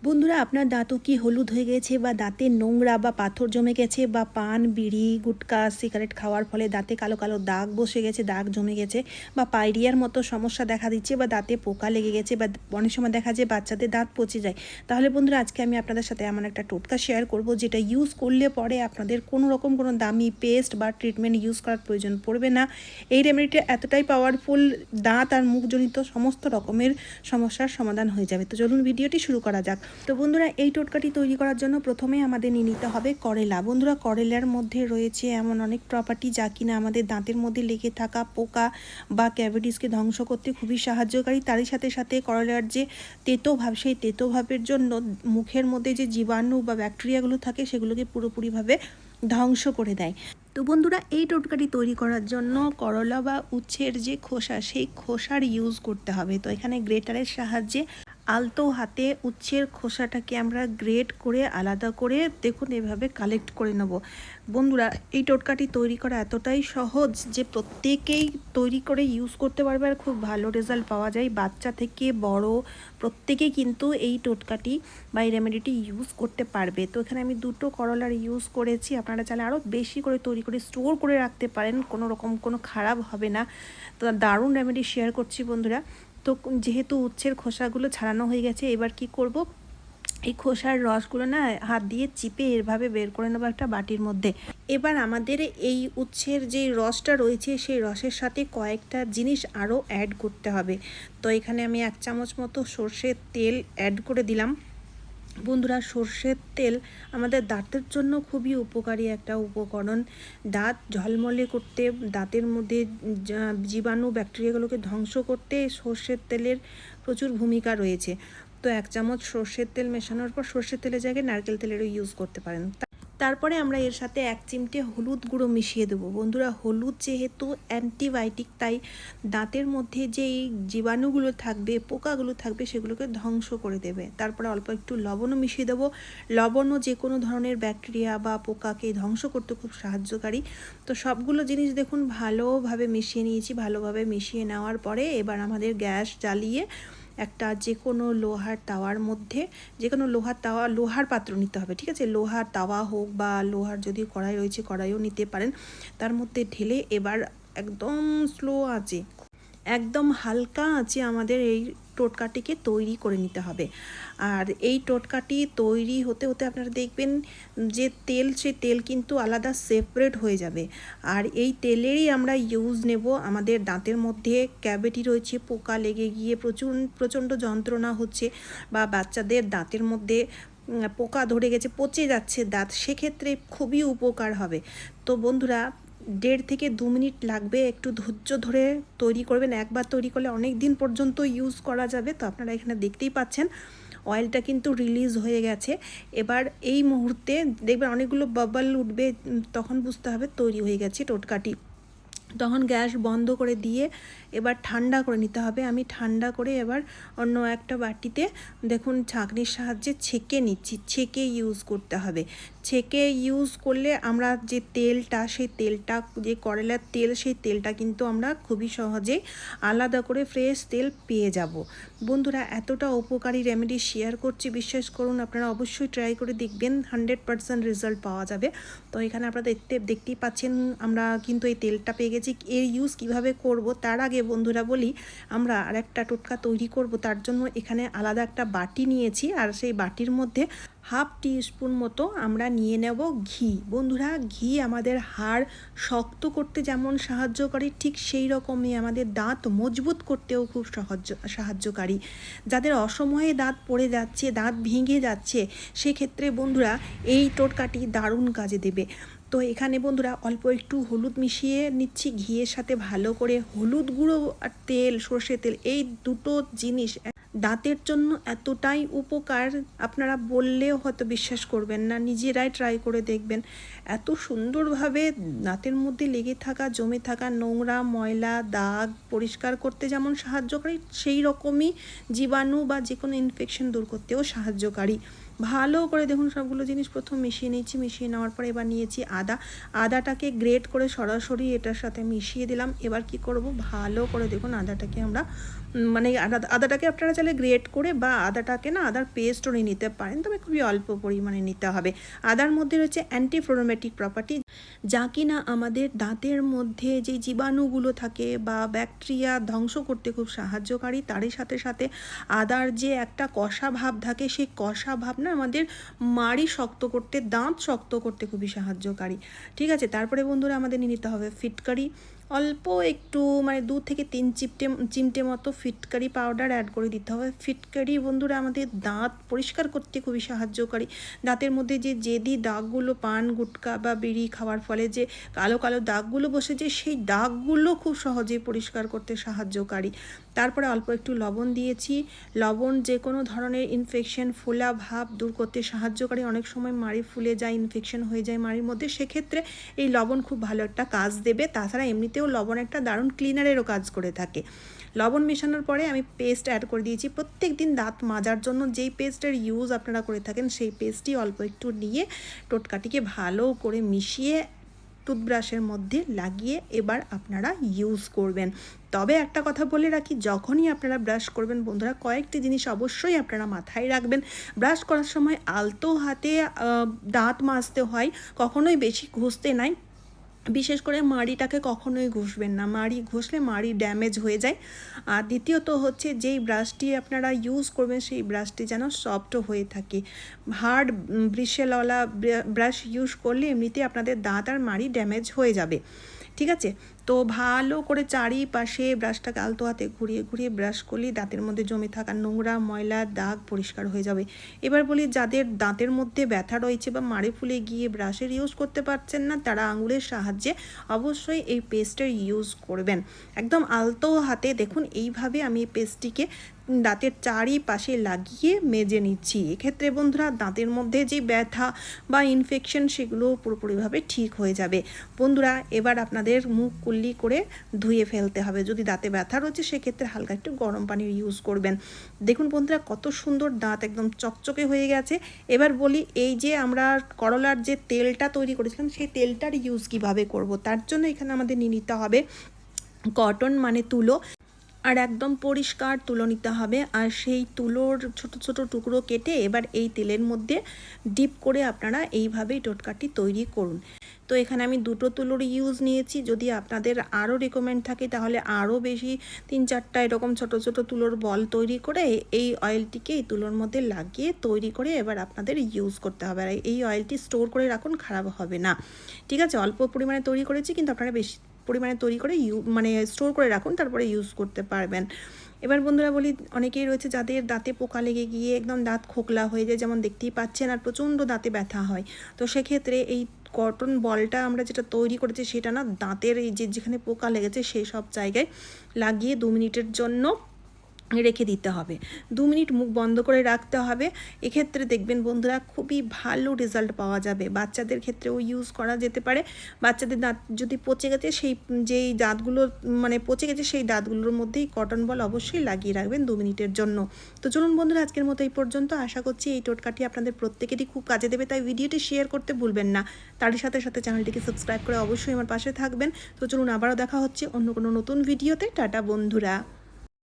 বন্ধুরা, আপনার দাঁতও কি হলুদ হয়ে গেছে বা দাঁতে নোংরা বা পাথর জমে গেছে বা পান বিড়ি গুটকা সিগারেট খাওয়ার ফলে দাঁতে কালো কালো দাগ বসে গেছে, দাগ জমে গেছে বা পাইরিয়ার মতো সমস্যা দেখা দিচ্ছে বা দাঁতে পোকা লেগে গেছে বা অনেক সময় দেখা যায় বাচ্চাদের দাঁত পচে যায়, তাহলে বন্ধুরা আজকে আমি আপনাদের সাথে এমন একটা টোটকা শেয়ার করব যেটা ইউজ করলে পরে আপনাদের কোনো রকম কোনো দামি পেস্ট বা ট্রিটমেন্ট ইউজ করার প্রয়োজন পড়বে না। এই রেমেডিটা এতটাই পাওয়ারফুল, দাঁত আর মুখজনিত সমস্ত রকমের সমস্যার সমাধান হয়ে যাবে। তো চলুন ভিডিওটি শুরু করা যাক। তো বন্ধুরা, এই টোটকাটি তৈরি করার জন্য প্রথমে আমাদের নিয়ে নিতে হবে করলা। বন্ধুরা, করলার মধ্যে রয়েছে এমন অনেক প্রপার্টি যা কিনা আমাদের দাঁতের মধ্যে লেগে থাকা পোকা বা ক্যাভিটিসকে ধ্বংস করতে খুবই সাহায্যকারী। তারই সাথে সাথে করলার যে তেতো ভাব, সেই তেতো ভাবের জন্য মুখের মধ্যে যে জীবাণু বা ব্যাকটেরিয়াগুলো থাকে সেগুলোকে পুরোপুরিভাবে ধ্বংস করে দেয়। তো বন্ধুরা, এই টোটকাটি তৈরি করার জন্য করলা বা উচ্ছের যে খোসা, সেই খোসার ইউজ করতে হবে। তো এখানে গ্রেটারের সাহায্যে আলতো হাতে উচ্ছের খোসাটাকে আমরা গ্রেট করে আলাদা করে দেখুন এভাবে কালেক্ট করে নেব। বন্ধুরা, এই টোটকাটি তৈরি করা এতটাই সহজ যে প্রত্যেকেই তৈরি করে ইউজ করতে পারবে আর খুব ভালো রেজাল্ট পাওয়া যায়। বাচ্চা থেকে বড় প্রত্যেকেই কিন্তু এই টোটকাটি বা এই রেমেডিটি ইউজ করতে পারবে। তো এখানে আমি 2টো করলার ইউজ করেছি। আপনারা চাইলে আরও বেশি করে তৈরি করে স্টোর করে রাখতে পারেন, কোনো রকম কোনো খারাপ হবে না। তো দারুণ রেমেডি শেয়ার করছি বন্ধুরা। তো যেহেতু উচ্ছের খোসাগুলো ছাড়ানো হয়ে গেছে, এবার কি করব, এই খোসার রসগুলো না হাত দিয়ে চিপে এভাবে বের করে নেবো একটা বাটির মধ্যে। এবার আমাদের এই উচ্ছের যে রসটা রয়েছে সেই রসের সাথে কয়েকটা জিনিস আরও অ্যাড করতে হবে। তো এখানে আমি 1 চামচ মতো সর্ষের তেল অ্যাড করে দিলাম। বন্ধুরা, সর্ষের তেল আমাদের দাঁতের জন্য খুবই উপকারী একটা উপকরণ। দাঁত ঝলমলে করতে, দাঁতের মধ্যে জীবাণু ব্যাকটেরিয়াগুলোকে ধ্বংস করতে সর্ষের তেলের প্রচুর ভূমিকা রয়েছে। তো 1 চামচ সর্ষের তেল মেশানোর পর সর্ষের তেলের জায়গায় নারকেল তেলেরও ইউজ করতে পারেন। তারপরে আমরা এর সাথে 1 চিমটে হলুদ গুঁড়ো মিশিয়ে দেবো। বন্ধুরা, হলুদ যেহেতু অ্যান্টিবায়োটিক, তাই দাঁতের মধ্যে যেই জীবাণুগুলো থাকবে, পোকাগুলো থাকবে, সেগুলোকে ধ্বংস করে দেবে। তারপরে অল্প একটু লবণও মিশিয়ে দেবো। লবণও যে কোনো ধরনের ব্যাকটেরিয়া বা পোকাকে ধ্বংস করতে খুব সাহায্যকারী। তো সবগুলো জিনিস দেখুন ভালোভাবে মিশিয়ে নিয়েছি। ভালোভাবে মিশিয়ে নেওয়ার পরে এবার আমাদের গ্যাস জ্বালিয়ে একটা যে কোনো লোহার তাওয়ার মধ্যে, যে কোনো লোহার পাত্র নিতে হবে, ঠিক আছে? লোহার তাওয়া হোক বা লোহার যদি কড়াই রয়েছে কড়াইও নিতে পারেন। তার মধ্যে ঢেলে এবার একদম স্লো আঁচে, একদম হালকা আঁচে আমাদের এই টোটকাটিকে তৈরি করে নিতে হবে। আর এই টোটকাটি তৈরি হতে হতে আপনারা দেখবেন যে তেল, সেই তেল কিন্তু আলাদা সেপারেট হয়ে যাবে। আর এই তেলেরই আমরা ইউজ নেব। আমাদের দাঁতের মধ্যে ক্যাভিটি রয়েছে, পোকা লেগে গিয়ে প্রচণ্ড যন্ত্রণা হচ্ছে বা বাচ্চাদের দাঁতের মধ্যে পোকা ধরে গেছে, পচে যাচ্ছে দাঁত, সেক্ষেত্রে খুবই উপকার হবে। তো বন্ধুরা, 1.5 থেকে 2 মিনিট লাগবে। একটু ধৈর্য ধরে তৈরি করবেন। একবার তৈরি করলে অনেক দিন পর্যন্ত ইউজ করা যাবে। তো আপনারা এখানে দেখতেই পাচ্ছেন অয়েলটা কিন্তু রিলিজ হয়ে গেছে। এবার এই মুহূর্তে দেখবেন অনেকগুলো বাবল উঠবে, তখন বুঝতে হবে তৈরি হয়ে গেছে টোটকাটি। তখন গ্যাস বন্ধ করে দিয়ে এবার ঠান্ডা করে নিতে হবে। আমি ঠান্ডা করে এবার অন্য একটা বাটিতে দেখুন ছাঁকনির সাহায্যে ছেঁকে নিচ্ছি। ছেঁকে ইউজ করতে হবে। ছেঁকে ইউজ করলে আমরা যে তেলটা, সেই তেলটা, যে করলার তেল, সেই তেলটা কিন্তু আমরা খুবই সহজেই আলাদা করে ফ্রেশ তেল পেয়ে যাব। বন্ধুরা, এতটা উপকারী রেমেডি শেয়ার করছি, বিশ্বাস করুন আপনারা অবশ্যই ট্রাই করে দেখবেন, 100% রেজাল্ট পাওয়া যাবে। তো এখানে আপনারা দেখতেই পাচ্ছেন আমরা কিন্তু এই তেলটা পেয়ে গেছি। এর ইউজ কিভাবে করব তার আগে বন্ধুরা বলি, আমরা আরেকটা টোটকা তৈরি করব। তার জন্য এখানে আলাদা একটা বাটি নিয়েছি, আর সেই বাটির মধ্যে 1/2 টিস্পুন মতো আমরা নিয়ে নেব ঘি। বন্ধুরা, ঘি আমাদের হাড় শক্ত করতে যেমন সাহায্যকারী, ঠিক সেই রকমই আমাদের দাঁত মজবুত করতেও খুব সাহায্যকারী। যাদের অসময়ে দাঁত পড়ে যাচ্ছে, দাঁত ভেঙে যাচ্ছে, সেক্ষেত্রে বন্ধুরা এই টোটকাটি দারুণ কাজে দেবে। তো এখানে বন্ধুরা অল্প একটু হলুদ মিশিয়ে নিচ্ছি ঘিয়ের সাথে ভালো করে। হলুদ গুঁড়ো আর তেল, সর্ষের তেল, এই দুটো জিনিস দাঁতের জন্য এতটাই উপকার, আপনারা বললেও হয়তো বিশ্বাস করবেন না, নিজেরাই ট্রাই করে দেখবেন। এত সুন্দরভাবে দাঁতের মধ্যে লেগে থাকা, জমে থাকা নোংরা ময়লা দাগ পরিষ্কার করতে যেমন সাহায্যকারী, সেই রকমই জীবাণু বা যে কোনো ইনফেকশন দূর করতেও সাহায্যকারী। ভালো করে দেখুন সবগুলো জিনিস প্রথম মিশিয়ে নিয়েছি। মিশিয়ে নেওয়ার পরে এবার নিয়েছি আদাটাকে গ্রেট করে সরাসরি এটার সাথে মিশিয়ে দিলাম। এবার কি করব, ভালো করে দেখুন আদাটাকে আমরা মানে আদাটাকে আপনারা চাইলে গ্রেট করে বা আদাটাকে না আদার পেস্টও নিতে পারেন, তবে খুবই অল্প পরিমাণে নিতে হবে। আদার মধ্যে রয়েছে অ্যান্টিফ্লোমেটিক প্রপার্টি, যা কিনা আমাদের দাঁতের মধ্যে যে জীবাণুগুলো থাকে বা ব্যাকটেরিয়া ধ্বংস করতে খুব সাহায্যকারী। তারই সাথে সাথে আদার যে একটা কষা ভাব থাকে, সেই কষা ভাব না আমাদের মাড়ি শক্ত করতে, দাঁত শক্ত করতে খুবই সাহায্যকারী। ঠিক আছে, তারপরে বন্ধুরা আমাদের নিয়ে নিতে হবে ফিটকারি। অল্প একটু মানে 2 থেকে 3 চিমটে মতো ফিটকারি পাউডার অ্যাড করে দিতে হবে। ফিটকারি বন্ধুরা আমাদের দাঁত পরিষ্কার করতে খুবই সাহায্যকারী। দাঁতের মধ্যে যে জেদি দাগগুলো পান গুটকা বা বিড়ি খাওয়ার ফলে যে কালো কালো দাগগুলো বসে যায়, সেই দাগগুলো খুব সহজেই পরিষ্কার করতে সাহায্যকারী। তারপরে অল্প একটু লবণ দিয়েছি। লবণ যে কোনো ধরনের ইনফেকশন, ফোলা ভাব দূর করতে সাহায্যকারী। অনেক সময় মাড়ি ফুলে যায়, ইনফেকশন হয়ে যায় মাড়ির মধ্যে, সেক্ষেত্রে এই লবণ খুব ভালো একটা কাজ দেবে। তাছাড়া এমনিতেও লবণ একটা দারুণ ক্লিনারেরও কাজ করে থাকে। লবণ মেশানোর পরে আমি পেস্ট অ্যাড করে দিয়েছি। প্রত্যেক দিন দাঁত মাজার জন্য যেই পেস্টের ইউজ আপনারা করে থাকেন, সেই পেস্টটি অল্প একটু নিয়ে টোটকাটিকে ভালো করে মিশিয়ে টুথব্রাশের মধ্যে লাগিয়ে এবার আপনারা ইউজ করবেন। তবে একটা কথা বলে রাখি, যখনই আপনারা ব্রাশ করবেন বন্ধুরা, কয়েকটি জিনিস অবশ্যই আপনারা মাথায় রাখবেন। ব্রাশ করার সময় আলতো হাতে দাঁত মাজতে হয়, কখনোই বেশি ঘষতে নাই। বিশেষ করে মাড়িটাকে কখনোই ঘষবেন না, মাড়ি ঘষলে মাড়ি ড্যামেজ হয়ে যায়। আর দ্বিতীয়ত হচ্ছে যেই ব্রাশটি আপনারা ইউজ করবেন, সেই ব্রাশটি যেন সফট হয়ে থাকে। হার্ড ব্রিশেলওয়ালা ব্রাশ ইউজ করলে এমনিতে আপনাদের দাঁত আর মাড়ি ড্যামেজ হয়ে যাবে। ঠিক আছে, তো ভালো করে চারিপাশে ব্রাশটাকে আলতো হাতে ঘুরিয়ে ঘুরিয়ে ব্রাশ করলে দাঁতের মধ্যে জমে থাকা নোংরা ময়লা দাগ পরিষ্কার হয়ে যাবে। এবার বলি, যাদের দাঁতের মধ্যে ব্যথা রয়েছে বা মাড়ি ফুলে গিয়ে ব্রাশের ইউজ করতে পারছেন না, তারা আঙুলের সাহায্যে অবশ্যই এই পেস্টের ইউজ করবেন। একদম আলতো হাতে দেখুন এইভাবে আমি এই পেস্টটিকে দাঁতের চারিপাশে লাগিয়ে মেজে নিচ্ছি। এক্ষেত্রে বন্ধুরা দাঁতের মধ্যে যে ব্যথা বা ইনফেকশন, সেগুলো পুরোপুরিভাবে ঠিক হয়ে যাবে। বন্ধুরা এবার আপনাদের মুখ কুল্লি করে ধুয়ে ফেলতে হবে। যদি দাঁতে ব্যথা রয়েছে সেক্ষেত্রে হালকা একটু গরম পানির ইউজ করবেন। দেখুন বন্ধুরা কত সুন্দর দাঁত একদম চকচকে হয়ে গেছে। এবার বলি, এই যে আমরা করলার যে তেলটা তৈরি করেছিলাম, সেই তেলটার ইউজ কিভাবে করব। তার জন্য এখানে আমাদের নিয়ে নিতে হবে কটন মানে তুলো, আর একদম পরিষ্কার তুলো নিতে হবে। আর সেই তুলোর ছোট ছোট টুকরো কেটে এবার এই তেলের মধ্যে ডিপ করে আপনারা এইভাবেই টোটকাটি তৈরি করুন। তো এখানে আমি 2টো তুলোর ইউজ নিয়েছি। যদি আপনাদের আরও রিকমেন্ড থাকে তাহলে আরও বেশি 3-4টা এরকম ছোট ছোট তুলোর বল তৈরি করে এই অয়েলটিকে এই তুলোর মধ্যে লাগিয়ে তৈরি করে এবার আপনাদের ইউজ করতে হবে। আর এই অয়েলটি স্টোর করে রাখুন, খারাপ হবে না। ঠিক আছে, অল্প পরিমাণে তৈরি করেছি, কিন্তু আপনারা বেশি পরিমাণে তৈরি করে মানে স্টোর করে রাখুন, তারপরে ইউজ করতে পারবেন। এবার বন্ধুরা বলি, অনেকেই রয়েছে যাদের দাঁতে পোকা লেগে গিয়ে একদম দাঁত খোকলা হয়ে যায়, যেমন দেখতেই পাচ্ছেন, আর প্রচণ্ড দাঁতে ব্যথা হয়। তো সেক্ষেত্রে এই কটন বলটা আমরা যেটা তৈরি করেছি, সেটা না দাঁতের এই যেখানে পোকা লেগেছে সেই সব জায়গায় লাগিয়ে 2 মিনিটের জন্য রেখে দিতে হবে। 2 মিনিট মুখ বন্ধ করে রাখতে হবে। এক্ষেত্রে দেখবেন বন্ধুরা খুবই ভালো রেজাল্ট পাওয়া যাবে। বাচ্চাদের ক্ষেত্রেও ইউজ করা যেতে পারে। বাচ্চাদের দাঁত যদি পচে গেছে, সেই যেই দাঁতগুলো মানে পচে গেছে, সেই দাঁতগুলোর মধ্যেই কটন বল অবশ্যই লাগিয়ে রাখবেন 2 মিনিটের জন্য। তো চলুন বন্ধুরা, আজকের মতো এই পর্যন্ত। আশা করছি এই টোটকাটি আপনাদের প্রত্যেকেরই খুব কাজে দেবে, তাই ভিডিওটি শেয়ার করতে ভুলবেন না। তারই সাথে সাথে চ্যানেলটিকে সাবস্ক্রাইব করে অবশ্যই আমার পাশে থাকবেন। তো চলুন, আবারও দেখা হচ্ছে অন্য কোনো নতুন ভিডিওতে। টাটা বন্ধুরা।